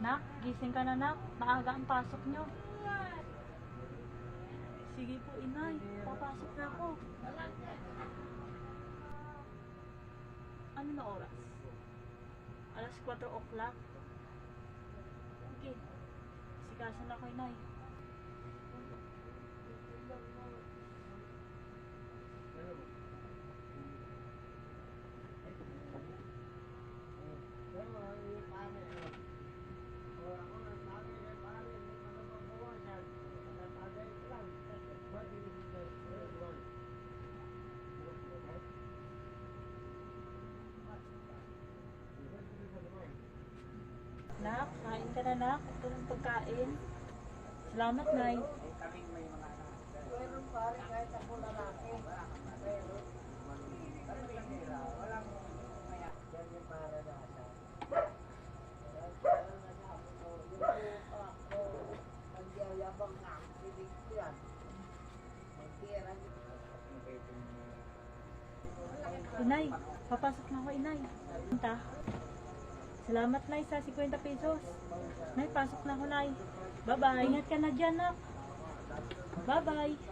Nak, gising ka na nak. Maaga ang pasok nyo. Sige po, inay. Papasok na ako. Ano na oras? Alas 4 o'clock. Okay. Sikasan ako, inay. Nak, kain ka na nak. Ito ng pagkain. Salamat, Nay. Meron pare kahit ako lalaki. Meron. Walang yan yung para nasa. Nagyayabang nga. Pilig ko yan. Magtira niyo. Inay, papasok na ako, inay. Punta. Salamat, Nay, sa 50 pesos. Nay, pasok na ako, Nay. Bye-bye. Ingat ka na dyan, nak. Bye-bye.